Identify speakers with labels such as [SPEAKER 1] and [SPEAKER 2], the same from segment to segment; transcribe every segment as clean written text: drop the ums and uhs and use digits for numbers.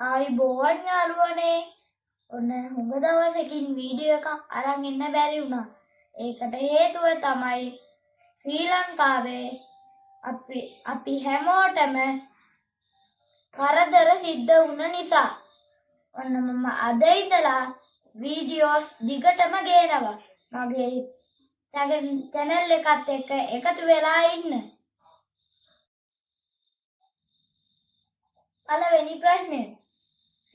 [SPEAKER 1] ආයුබෝවන් යාළුවනේ. ඔන්න හුඟ දවසකින් වීඩියෝ එකක් අරන් ඉන්න බැරි වුණා. ඒකට හේතුව තමයි ශ්‍රී ලංකාවේ අපි හැමෝටම කරදර සිද්ධ වුණ නිසා. ඔන්න මම අද ඉඳලා වීඩියෝස් දිගටම ගේනවා. මගේ channel එකත් එක්ක එකතු වෙලා ඉන්න. පළවෙනි ප්‍රශ්නය.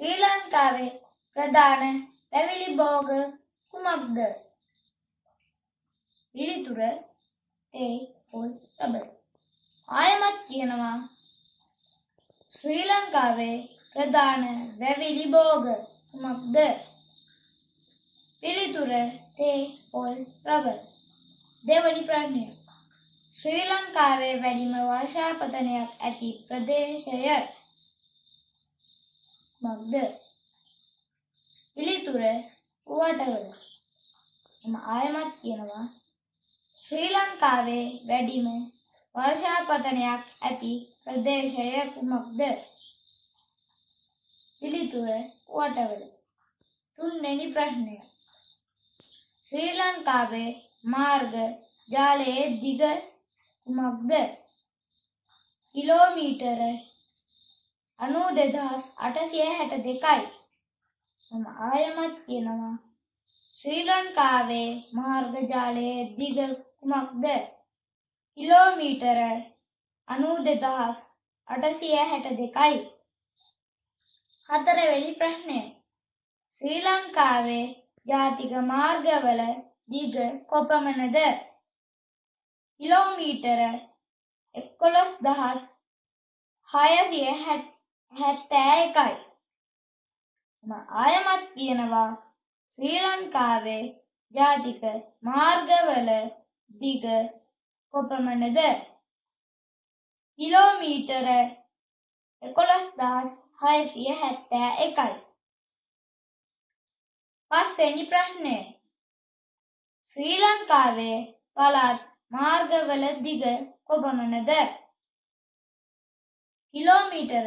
[SPEAKER 1] ශ්‍රී ලංකාවේ ප්‍රධාන පැවිලි භෝග කුමක්ද? පිළිතුර තේ පොල් රබර්. ආයමත් කියනවා ශ්‍රී ලංකාවේ ප්‍රධාන වැවිලි භෝග කුමක්ද? පිළිතුර තේ පොල් රබර්. දෙවනි ප්‍රශ්නය. ශ්‍රී ලංකාවේ වැඩිම වර්ෂාපතනයක් ඇති ප්‍රදේශය කුමක්ද? පිළිතුර වටවල. ආයමත් කියනවා ශ්‍රී ලංකාවේ වැඩිම වර්ෂාපතනයක් ඇති ප්‍රදේශය කුමක්ද? පිළිතුර වටවල. තුන්වෙනි ප්‍රශ්නය. ශ්‍රී ලංකාවේ මාර්ග ජාලයේ දිග කුමක්ද? කිලෝමීටර 92862යි. ආයමත් කියනවා ශ්‍රී ලංකාවේ මාර්ග ජාලයේ දිග කුමක්ද? කිලෝමීටර 92862යි. හතරවෙනි ප්‍රශ්නය. ශ්‍රී ලංකාවේ ජාතික මාර්ගවල දිග කොපමණද? කිලෝමීටර 11671යි. ආයමත් කියනවා ශ්‍රී ලංකාවේ ජාතික මාර්ගවල දිග කොපමණද? කිලෝමීටර 11671යි. පස්වෙනි ප්‍රශ්නය. ශ්‍රී ලංකාවේ පළාත් මාර්ගවල දිග කොපමණද? කිලෝමීටර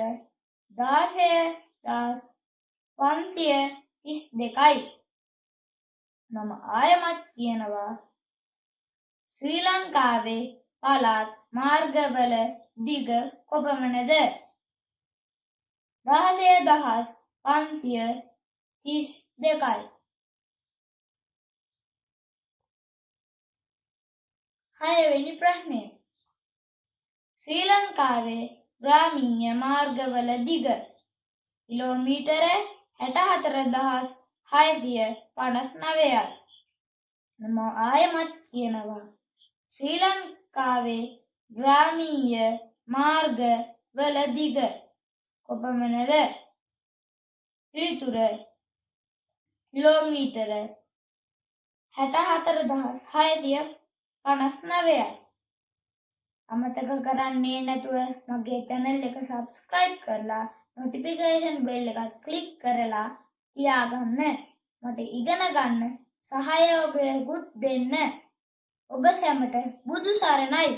[SPEAKER 1] 16532යි. ආයමත් කියනවා ශ්‍රී ලංකාවේ පළාත් මාර්ගවල දිග කොපමණද? 16532යි. හයවෙනි ප්‍රශ්නය. ශ්‍රී ලංකාවේ ග්‍රාමීය මාර්ගවල දිග කිලෝමීටර 64659යි. ආයමත් කියනවා ශ්‍රී ලංකාවේ ග්‍රාමීය මාර්ගවල දිග කොපමණද? පිළිතුර කිලෝමීටර 64659යි. අමතක කරන්නේ නැතුව මගේ channel එක subscribe කරලා notification bell එකත් click කරලා තියාගන්න. මට ඉගෙන ගන්න සහයෝගයකුත් දෙන්න. ඔබ සැමට බුදු සරණයි.